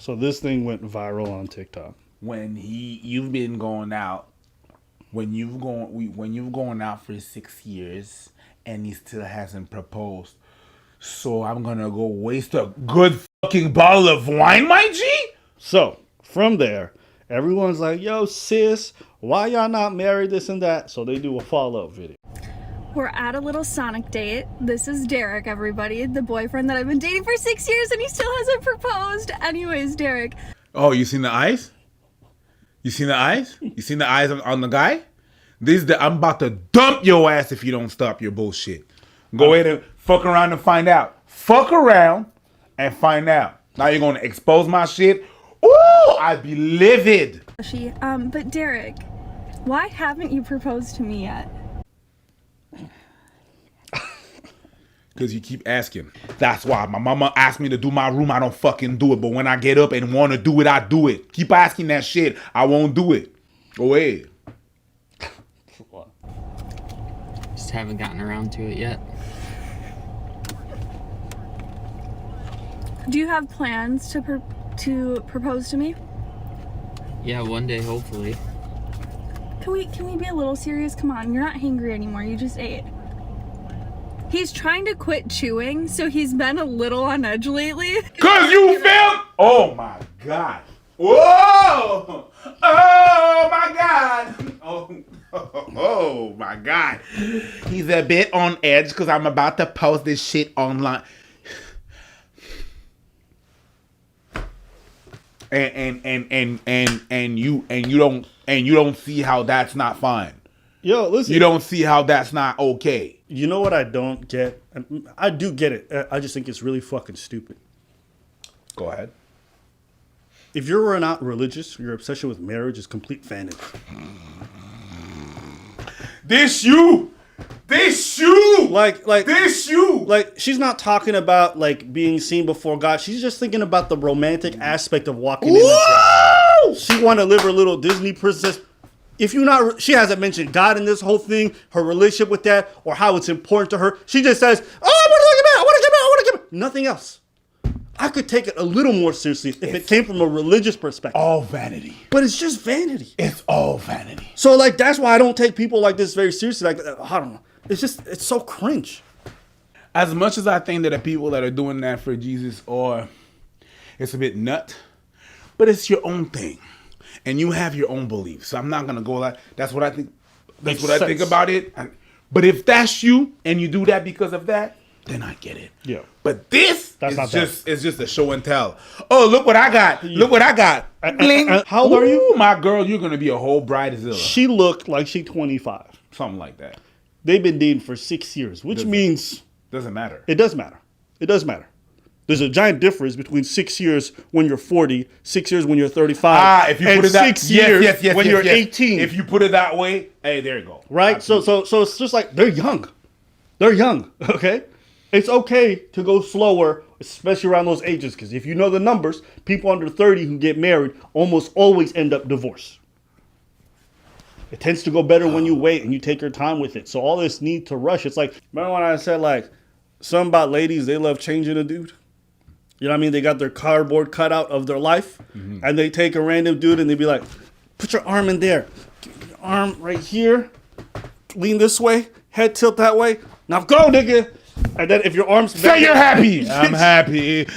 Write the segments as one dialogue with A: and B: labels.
A: So this thing went viral on TikTok.
B: When you've been going out, when you've gone out for 6 years and he still hasn't proposed. So I'm gonna go waste a good fucking bottle of wine, my G?
A: So from there, everyone's like, yo, sis, why y'all not married, this and that? So they do a follow-up video.
C: We're at a little Sonic date. This is Derek, everybody, the boyfriend that I've been dating for 6 years and he still hasn't proposed. Anyways, Derek.
B: Oh, you seen the eyes? You seen the eyes? You seen the eyes on the guy? I'm about to dump your ass if you don't stop your bullshit. Go ahead and fuck around and find out. Fuck around and find out. Now you're gonna expose my shit? Ooh, I'd be livid.
C: But Derek, why haven't you proposed to me yet?
B: Because you keep asking. That's why my mama asked me to do my room. I don't fucking do it. But when I get up and want to do it, I do it. Keep asking that shit. I won't do it. Go ahead.
D: Just haven't gotten around to it yet.
C: Do you have plans to propose to me?
D: Yeah, one day, hopefully.
C: Can we be a little serious? Come on, you're not hangry anymore. You just ate. He's trying to quit chewing, so he's been a little on edge lately.
B: Cause you failed. Oh my God. Whoa. Oh my God. Oh my God. He's a bit on edge because I'm about to post this shit online. And you don't see how that's not fine.
A: Yo, listen.
B: You don't see how that's not okay.
A: You know what I don't get? I do get it. I just think it's really fucking stupid.
B: Go ahead.
A: If you're not religious, your obsession with marriage is complete vanity.
B: This you.
A: Like, she's not talking about, like, being seen before God. She's just thinking about the romantic aspect of walking in the dress. She want to live her little Disney princess. If you're not, she hasn't mentioned God in this whole thing, her relationship with that, or how it's important to her. She just says, oh, I want to get married. Nothing else. I could take it a little more seriously if it came from a religious perspective.
B: All vanity.
A: But it's just vanity.
B: It's all vanity.
A: So, like, that's why I don't take people like this very seriously. Like, I don't know. It's so cringe.
B: As much as I think that the people that are doing that for Jesus it's a bit nut, but it's your own thing. And you have your own beliefs. So I'm not going to go like, that's what I think. That's what I think about it. But if that's you and you do that because of that, then I get it.
A: Yeah.
B: But it's just a show and tell. Oh, look what I got. Look what I got. Bling.
A: How old are you?
B: My girl, you're going to be a whole bridezilla.
A: She looked like she's 25.
B: Something like that.
A: They've been dating for 6 years, which means...
B: Doesn't matter.
A: It does matter. It does matter. There's a giant difference between 6 years when you're 40, 6 years when you're 35,
B: if you put it that
A: 6 years when you're 18.
B: If you put it that way, hey, there you go.
A: Right? So it's just like, they're young. They're young, okay? It's okay to go slower, especially around those ages, because if you know the numbers, people under 30 who get married almost always end up divorced. It tends to go better when you wait and you take your time with it. So all this need to rush, it's like, remember when I said, like, something about ladies, they love changing a dude? You know what I mean? They got their cardboard cutout of their life, and they take a random dude and they be like, put your arm in there. Your arm right here. Lean this way. Head tilt that way. Now go, nigga. And then if your arm's...
B: Say you're happy. I'm happy.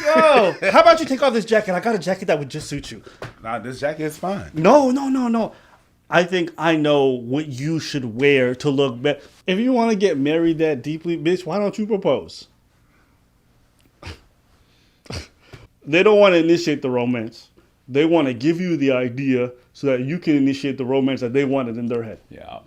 A: Yo, how about you take off this jacket? I got a jacket that would just suit you.
B: Nah, this jacket is fine.
A: No. I think I know what you should wear to look better. If you want to get married that deeply, bitch, why don't you propose? They don't want to initiate the romance. They want to give you the idea so that you can initiate the romance that they wanted in their head.
B: Yeah.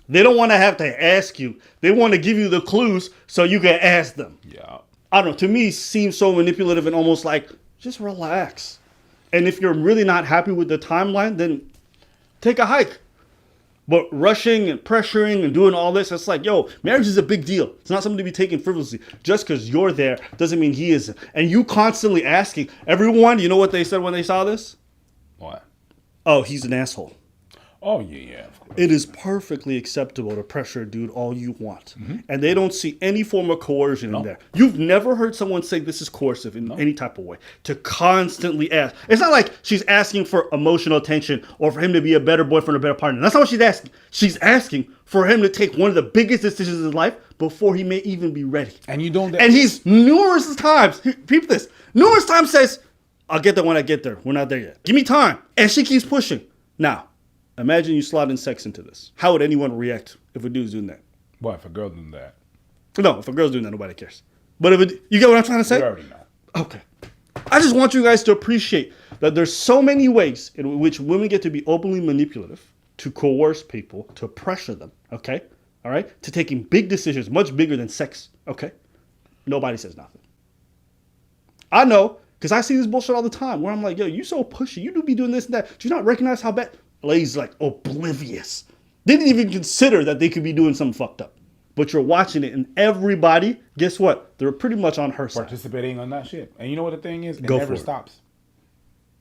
A: They don't want to have to ask you. They want to give you the clues so you can ask them.
B: Yeah.
A: I don't know. To me, it seems so manipulative and almost like, just relax. And if you're really not happy with the timeline, then take a hike. But rushing and pressuring and doing all this, it's like, yo, marriage is a big deal. It's not something to be taken frivolously. Just because you're there doesn't mean he isn't. And you constantly asking everyone, you know what they said when they saw this?
B: What?
A: Oh, he's an asshole.
B: Oh yeah, of course.
A: It is perfectly acceptable to pressure a dude all you want.
B: Mm-hmm.
A: And they don't see any form of coercion in there. You've never heard someone say this is coercive in any type of way. To constantly ask. It's not like she's asking for emotional attention or for him to be a better boyfriend or better partner. That's not what she's asking. She's asking for him to take one of the biggest decisions in his life before he may even be ready.
B: And you don't.
A: And he's numerous times, peep this, numerous times says, I'll get there when I get there. We're not there yet. Give me time. And she keeps pushing. Now, imagine you slot in sex into this. How would anyone react if a dude's doing that?
B: What if a girl doing that?
A: No, if a girl's doing that, nobody cares. But if it, you get what I'm trying to say?
B: You already know.
A: Okay. I just want you guys to appreciate that there's so many ways in which women get to be openly manipulative, to coerce people, to pressure them, okay? All right? To taking big decisions, much bigger than sex, okay? Nobody says nothing. I know, because I see this bullshit all the time where I'm like, yo, you so pushy. You do be doing this and that. Do you not recognize how bad? Ladies like oblivious. They didn't even consider that they could be doing something fucked up. But you're watching it, and everybody, guess what? They're pretty much on her side.
B: Participating on that shit. And you know what the thing is? It
A: Go
B: never
A: for it.
B: stops.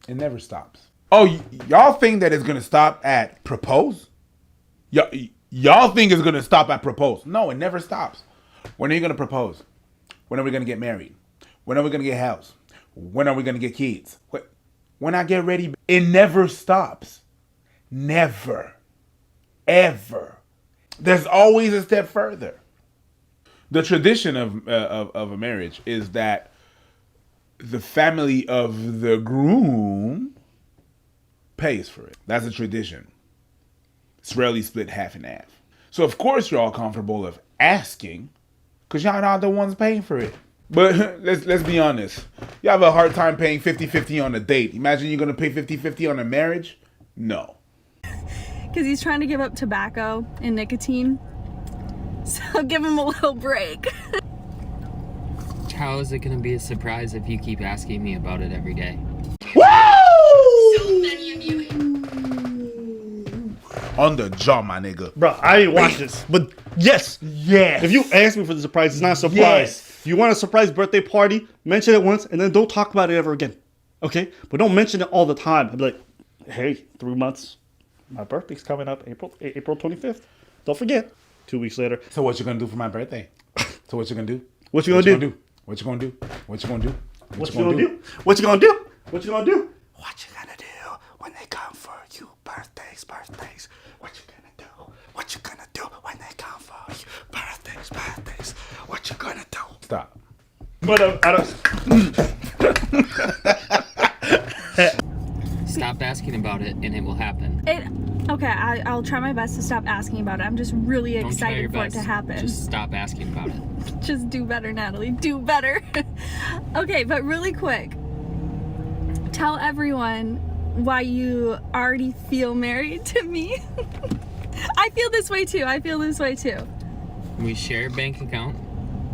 B: It never stops. Oh, y'all think that it's gonna stop at propose? Y'all think it's gonna stop at propose? No, it never stops. When are you gonna propose? When are we gonna get married? When are we gonna get house? When are we gonna get kids? When I get ready, it never stops. Never, ever. There's always a step further. The tradition of a marriage is that the family of the groom pays for it. That's a tradition. It's rarely split half and half. So of course you're all comfortable of asking, because y'all not the ones paying for it. But let's be honest. You have a hard time paying 50-50 on a date. Imagine you're going to pay 50-50 on a marriage? No.
C: Because he's trying to give up tobacco and nicotine. So give him a little break.
D: How is it gonna be a surprise if you keep asking me about it every day?
C: So many of you.
B: On the jaw, my nigga.
A: Bro, I didn't watch this. But yes.
B: Yes.
A: If you ask me for the surprise, it's not a surprise.
B: Yes.
A: If you want a surprise birthday party, mention it once and then don't talk about it ever again. Okay? But don't mention it all the time. I'd be like, hey, 3 months. My birthday's coming up April 25th. Don't forget. 2 weeks later.
B: So what you gonna do for my birthday? So what you gonna do?
A: What you gonna do?
B: What you gonna do? What you gonna do?
A: What you gonna do? What you gonna do? What you gonna do? What you gonna do when they come for you? Birthdays. What you gonna do? What you gonna do when they come for you? Birthdays. What you gonna do?
B: Stop.
A: But I don't.
D: Stop asking about it and it will happen.
C: Okay, I'll try my best to stop asking about it. I'm just really
D: Don't try your
C: excited for it
D: best.
C: to happen.
D: Just stop asking about it.
C: Just do better, Natalie. Do better. Okay, but really quick, tell everyone why you already feel married to me. I feel this way too.
D: We share a bank account.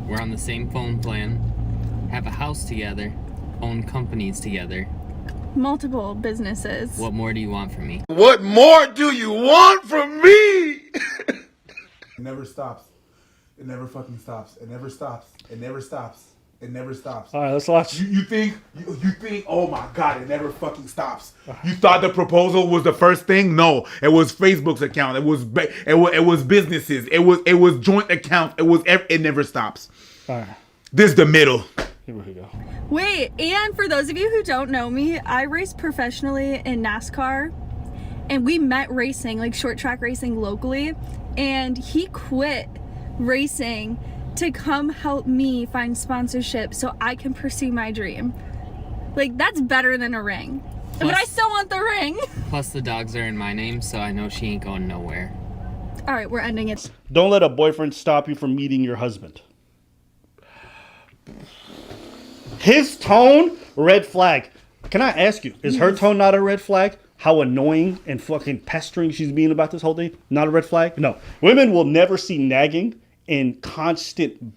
D: We're on the same phone plan. Have a house together. Own companies together.
C: Multiple businesses.
D: What more do you want from me?
E: What more do you want from me?
B: It never stops. It never fucking stops. It never stops. It never stops. It never stops.
A: All right, let's watch.
B: You think, oh my God, it never fucking stops. You thought the proposal was the first thing? No, it was Facebook's account. It was businesses. It was joint accounts. It never stops.
A: All right,
B: This is the middle.
A: here we go.
C: Wait, and for those of you who don't know me, I race professionally in NASCAR, and we met racing, like short track racing locally, and he quit racing to come help me find sponsorship so I can pursue my dream. Like, that's better than a ring. But I still want the ring.
D: Plus the dogs are in my name, so I know she ain't going nowhere.
C: All right, we're ending it.
A: Don't let a boyfriend stop you from meeting your husband. His tone, red flag. Can I ask you, is her tone not a red flag? How annoying and fucking pestering she's being about this whole thing? Not a red flag? No. Women will never see nagging and constant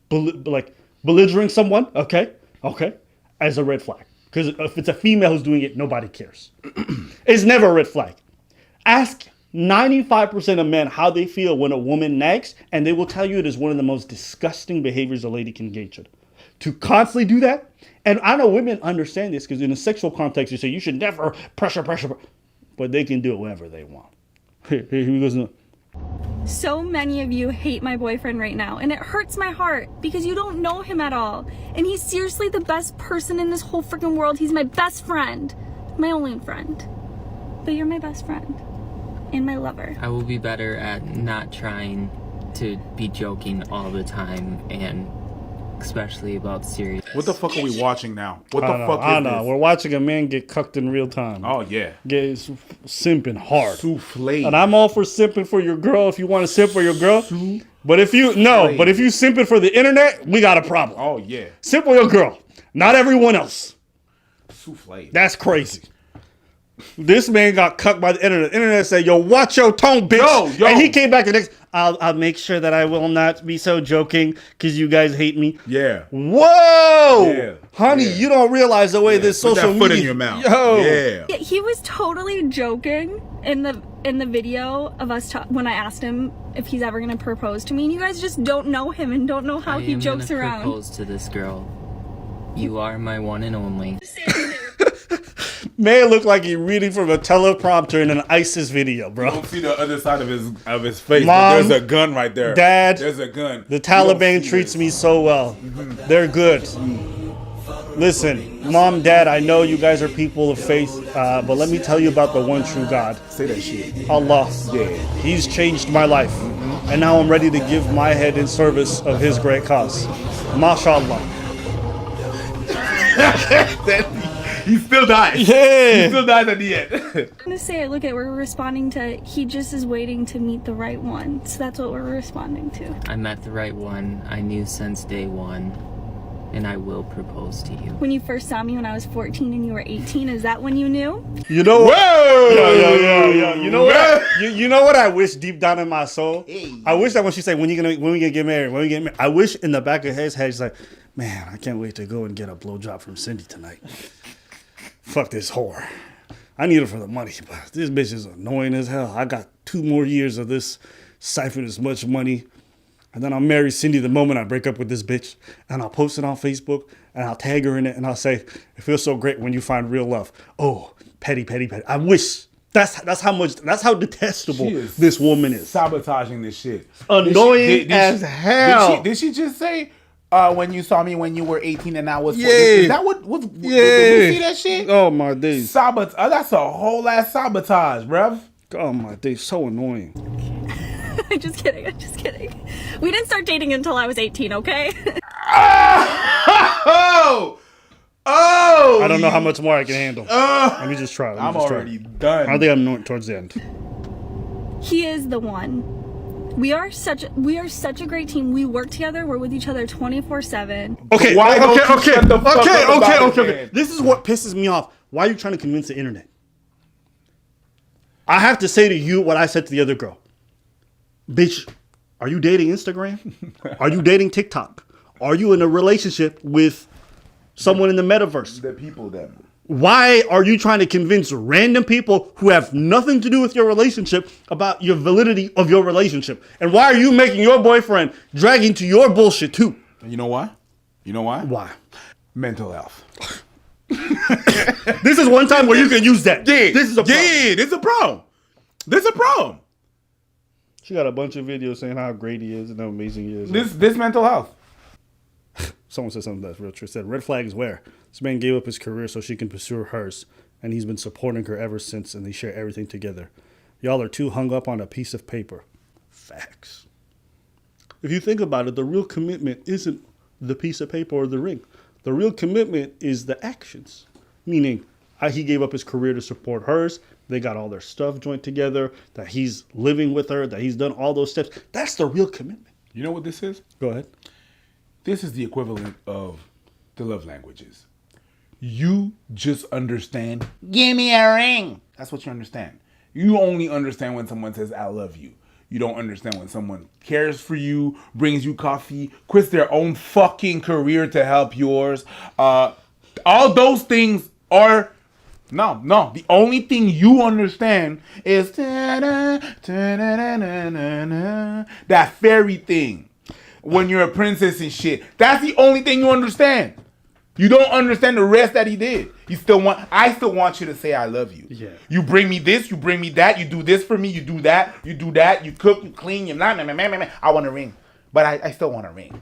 A: belligerent someone, okay, as a red flag. Because if it's a female who's doing it, nobody cares. It's never a red flag. Ask 95% of men how they feel when a woman nags, and they will tell you it is one of the most disgusting behaviors a lady can engage in. To constantly do that, and I know women understand this because in a sexual context, you say you should never pressure, but they can do it whenever they want. Here he goes. No.
C: So many of you hate my boyfriend right now, and it hurts my heart because you don't know him at all. And he's seriously the best person in this whole freaking world. He's my best friend. My only friend. But you're my best friend. And my lover.
D: I will be better at not trying to be joking all the time, and especially about serious.
B: What the fuck are we watching now? What the fuck
A: I
B: is
A: know.
B: this?
A: We're watching a man get cucked in real time.
B: Oh yeah,
A: Get simping hard.
B: souffle.
A: And I'm all for simping for your girl if you want to simp for your girl. But if you simping for the internet, we got a problem.
B: Oh yeah,
A: Simp for your girl, not everyone else.
B: souffle.
A: That's crazy. This man got cucked by the internet. The internet said, "Yo, watch your tone, bitch."
B: Yo.
A: And he came back and next, I'll make sure that I will not be so joking because you guys hate me.
B: Yeah.
A: Whoa,
B: Yeah.
A: honey,
B: Yeah.
A: you don't realize the way this
B: Put
A: social
B: that foot
A: media.
B: in your mouth.
A: Yo,
B: Yeah.
C: Yeah, he was totally joking in the video of us when I asked him if he's ever gonna propose to me. And you guys just don't know him and don't know how
D: I
C: he
D: am
C: jokes
D: gonna
C: around.
D: propose to this girl. You are my one and only.
A: May look like he's reading from a teleprompter in an ISIS video,
B: You
A: bro.
B: don't see the other side of his face.
A: Mom,
B: but there's a gun right there.
A: Dad,
B: there's a gun.
A: The
B: You don't
A: Taliban
B: see
A: treats
B: this.
A: me so well. They're good. Listen, Mom, Dad, I know you guys are people of faith, but let me tell you about the one true God.
B: Say that shit.
A: Allah.
B: Yeah.
A: He's changed my life. And now I'm ready to give my head in service of his great cause. MashaAllah.
B: He still dies.
A: Yeah.
B: He still dies at the end.
C: I'm gonna say, look at, we're responding to, he just is waiting to meet the right one. So that's what we're responding to.
D: I met the right one. I knew since day one, and I will propose to you.
C: When you first saw me when I was 14 and you were 18, is that when you knew?
A: You know what?
B: Whoa!
A: Yo. You know what? You know what I wish deep down in my soul? I wish that when she said, when we gonna get married, I wish in the back of his head, she's like, man, I can't wait to go and get a blowjob from Cindy tonight. Fuck this whore. I need her for the money, but this bitch is annoying as hell. I got 2 more years of this siphon as much money. And then I'll marry Cindy the moment I break up with this bitch. And I'll post it on Facebook and I'll tag her in it and I'll say, it feels so great when you find real love. Oh, petty. I wish. That's how detestable
B: She is
A: this woman is.
B: Sabotaging this shit.
A: Annoying as hell.
B: Did she just say, when you saw me when you were 18 and I was 14?
A: Yeah.
B: Is that what did we see that shit?
A: Oh my days.
B: That's a whole ass sabotage, bruv.
A: Oh my days. So annoying.
C: I'm just kidding. We didn't start dating until I was 18, okay?
B: Oh!
A: I don't know how much more I can handle. Let me just try.
B: I'm already done.
A: I think I'm towards the end.
C: He is the one. We are such a great team. We work together. We're with each other 24/7.
A: Okay,
B: Why don't you shut the fuck up about it,
A: okay.
B: man?
A: This is what pisses me off. Why are you trying to convince the internet? I have to say to you what I said to the other girl. Bitch, are you dating Instagram? Are you dating TikTok? Are you in a relationship with someone in the metaverse?
B: The people them.
A: Why are you trying to convince random people who have nothing to do with your relationship about your validity of your relationship? And why are you making your boyfriend drag into your bullshit too?
B: You know why?
A: Why?
B: Mental health.
A: This is one time where you can use that.
B: Yeah,
A: This is a problem.
B: yeah, this is a problem. This is a problem.
A: She got a bunch of videos saying how great he is and how amazing he is.
B: This mental health.
A: Someone said something that's real true. Said, red flag is where this man gave up his career so she can pursue hers, and he's been supporting her ever since, and they share everything together. Y'all are too hung up on a piece of paper. Facts. If you think about it, the real commitment isn't the piece of paper or the ring. The real commitment is the actions. Meaning, he gave up his career to support hers. They got all their stuff joined together, that he's living with her, that he's done all those steps. That's the real commitment.
B: You know what this is?
A: Go ahead.
B: This is the equivalent of the love languages. You just understand, give me a ring. That's what you understand. You only understand when someone says, I love you. You don't understand when someone cares for you, brings you coffee, quits their own fucking career to help yours. All those things are... No. The only thing you understand is that fairy thing. When you're a princess and shit. That's the only thing you understand. You don't understand the rest that he did. I still want you to say I love you.
A: Yeah.
B: You bring me this, you bring me that, you do this for me, you do that, you cook, you clean, you blah, blah, blah, blah, blah. I want a ring. But I still want a ring.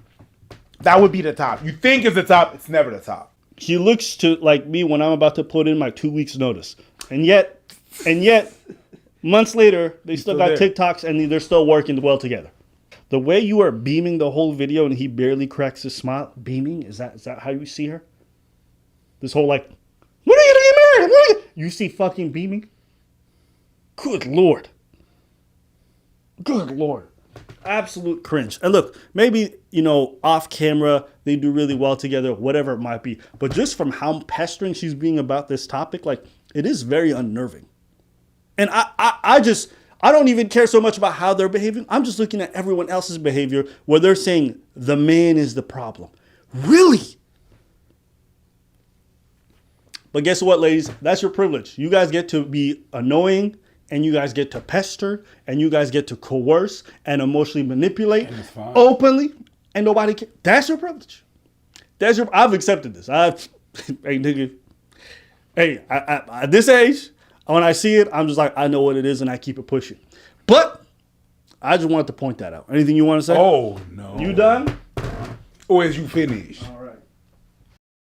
B: That would be the top. You think it's the top, it's never the top.
A: He looks to like me when I'm about to put in my 2 weeks notice. And yet, months later, they still got
B: there.
A: TikToks and they're still working well together. The way you are beaming the whole video and he barely cracks his smile, beaming, is that how you see her? This whole like, when are you gonna get married? You see fucking beaming? Good Lord. Good Lord. Absolute cringe. And look, maybe, off camera, they do really well together, whatever it might be. But just from how pestering she's being about this topic, like, it is very unnerving. And I don't even care so much about how they're behaving. I'm just looking at everyone else's behavior where they're saying the man is the problem. Really? But guess what, ladies? That's your privilege. You guys get to be annoying, and you guys get to pester, and you guys get to coerce and emotionally manipulate openly, and nobody can. That's your privilege. I've accepted this. Hey, nigga. Hey, at this age, when I see it, I'm just like, I know what it is, and I keep it pushing. But I just wanted to point that out. Anything you want to say?
B: Oh, no.
A: You done?
B: Or is you finished?